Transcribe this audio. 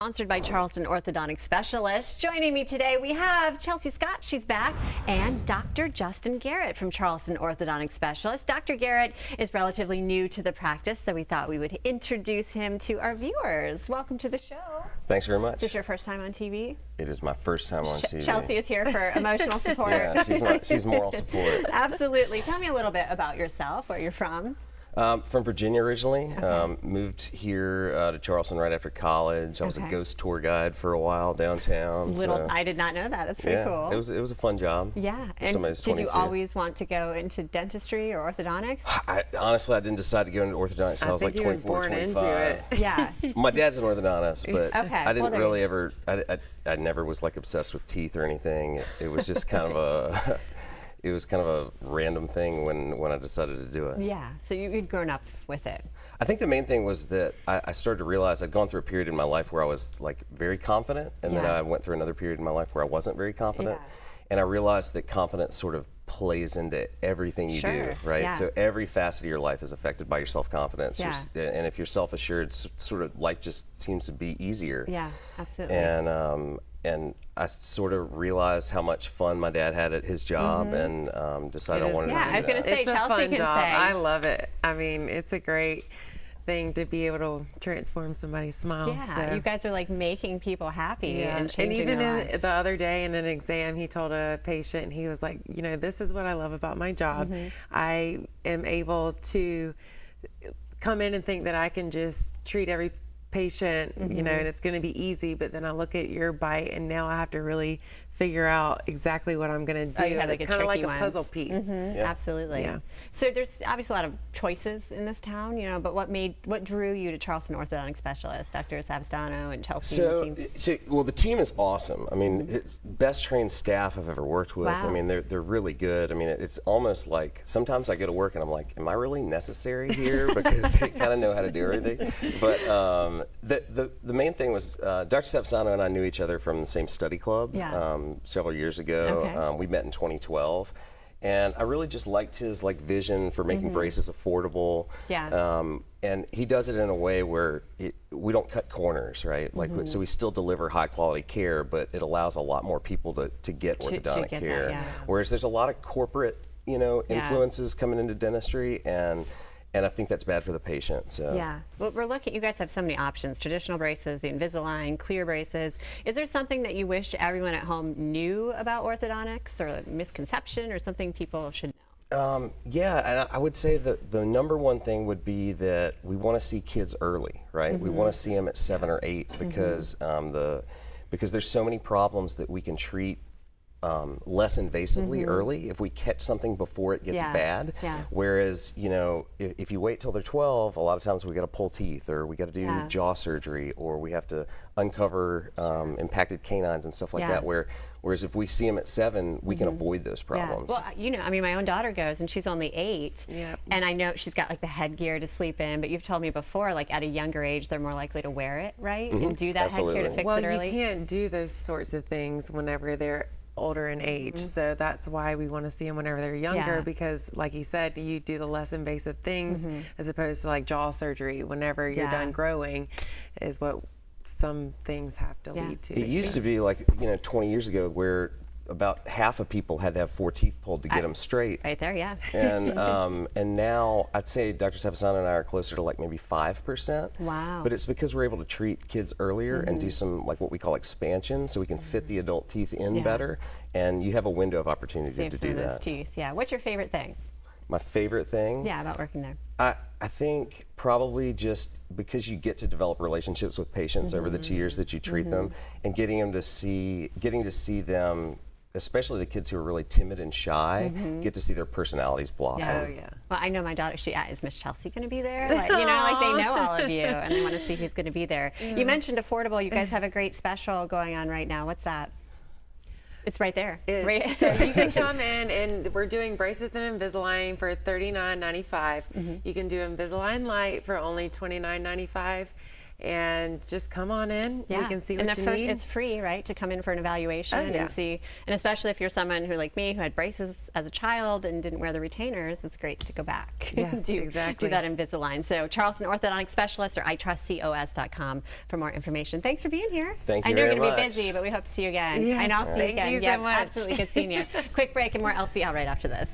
Sponsored by Charleston Orthodontic Specialists. Joining me today, we have Chelsea Scott, she's back, and Dr. Justin Garrett from Charleston Orthodontic Specialists. Dr. Garrett is relatively new to the practice, so we thought we would introduce him to our viewers. Welcome to the show. Thanks very much. Is this your first time on TV? It is my first time on TV. Chelsea is here for emotional support. Yeah, she's moral support. Absolutely. Tell me a little bit about yourself, where you're from. From Virginia originally. Okay. Moved here to Charleston right after college. I was a ghost tour guide for a while downtown. I did not know that. That's pretty cool. It was a fun job. Yeah. And did you always want to go into dentistry or orthodontics? Honestly, I didn't decide to go into orthodontics. I was like 24, 25. Yeah. My dad's an orthodontist, but I didn't really ever. I never was like obsessed with teeth or anything. It was just kind of a. It was kind of a random thing when I decided to do it. Yeah, so you'd grown up with it. I think the main thing was that I started to realize I'd gone through a period in my life where I was like very confident, and then I went through another period in my life where I wasn't very confident. And I realized that confidence sort of plays into everything you do, right? Yeah. So every facet of your life is affected by your self-confidence. Yeah. And if you're self-assured, sort of life just seems to be easier. Yeah, absolutely. And I sort of realized how much fun my dad had at his job, and decided I wanted to do that. I was going to say, it's Chelsea a fun can job. say. I love it. I mean, it's a great thing to be able to transform somebody's smile. Yeah, so. you guys are like making people happy and changing even their lives. the other day in an exam, he told a patient, and he was like, you know, this is what I love about my job. I am able to come in and think that I can just treat every patient, you know, and it's going to be easy, but then I look at your bite and now I have to really figure out exactly what I'm going to do. Like it's kind of like a puzzle piece. Absolutely. Yeah. So there's obviously a lot of choices in this town, you know, but what drew you to Charleston Orthodontic Specialists, Dr. Savastano and Chelsea and the team? Well, the team is awesome. I mean, it's best trained staff I've ever worked with. Wow. I mean, they're really good. I mean, it's almost like sometimes I go to work and I'm like, am I really necessary here? Because they kind of know how to do everything. But the main thing was Dr. Savastano and I knew each other from the same study club. Several years ago. We met in 2012, and I really just liked his vision for making braces affordable. And he does it in a way where we don't cut corners, right? So we still deliver high quality care, but it allows a lot more people to get orthodontic care. Whereas there's a lot of corporate, influences coming into dentistry, and I think that's bad for the patient. So. Yeah, well, we're looking, you guys have so many options, traditional braces, the Invisalign, clear braces. Is there something that you wish everyone at home knew about orthodontics, or a misconception, or something people should know? Yeah, and I would say that the number one thing would be that we want to see kids early, right? We want to see them at 7 or 8 because because there's so many problems that we can treat less invasively early if we catch something before it gets bad. Whereas, if you wait till they're 12, a lot of times we got to pull teeth, or we got to do jaw surgery, or we have to uncover impacted canines and stuff like that. Whereas if we see them at 7, we can avoid those problems. Well, I mean, my own daughter goes, and she's only 8, and I know she's got like the headgear to sleep in, but you've told me before, like at a younger age, they're more likely to wear it, right? And do that headgear to fix it early. Well, you can't do those sorts of things whenever they're older in age, so that's why we want to see them whenever they're younger, because like you said, you do the less invasive things as opposed to like jaw surgery whenever you're done growing, is what some things have to lead to. It used to be like 20 years ago where about half of people had to have 4 teeth pulled to get them straight. Right there, and now I'd say Dr. Savastano and I are closer to like maybe 5%. Wow. But it's because we're able to treat kids earlier and do some like what we call expansion, so we can fit the adult teeth in better, and you have a window of opportunity to do that. Those teeth. Yeah. What's your favorite thing? My favorite thing? Yeah, about working there. I think probably just because you get to develop relationships with patients over the 2 years that you treat them, and getting to see them, especially the kids who are really timid and shy, get to see their personalities blossom. Well, I know my daughter, is Miss Chelsea going to be there? Like, they know all of you, and they want to see who's going to be there. You mentioned affordable. You guys have a great special going on right now. What's that? It's right there. So you can come in, and we're doing braces and Invisalign for $39.95. You can do Invisalign Light for only $29.95. and just come on in. We can see what and you first, need. it's free, right, to come in for an evaluation and see. And especially if you're someone who, like me, who had braces as a child and didn't wear the retainers, it's great to go back. Yes, do exactly. that Invisalign. So Charleston Orthodontic Specialists or itrustcos.com for more information. Thanks for being here. Thank you I know very you're going to be much. busy, but we hope to see you again. Yes, And I'll see you thank again. you so Yeah, much. absolutely. Good seeing you. Quick break and more LCL right after this.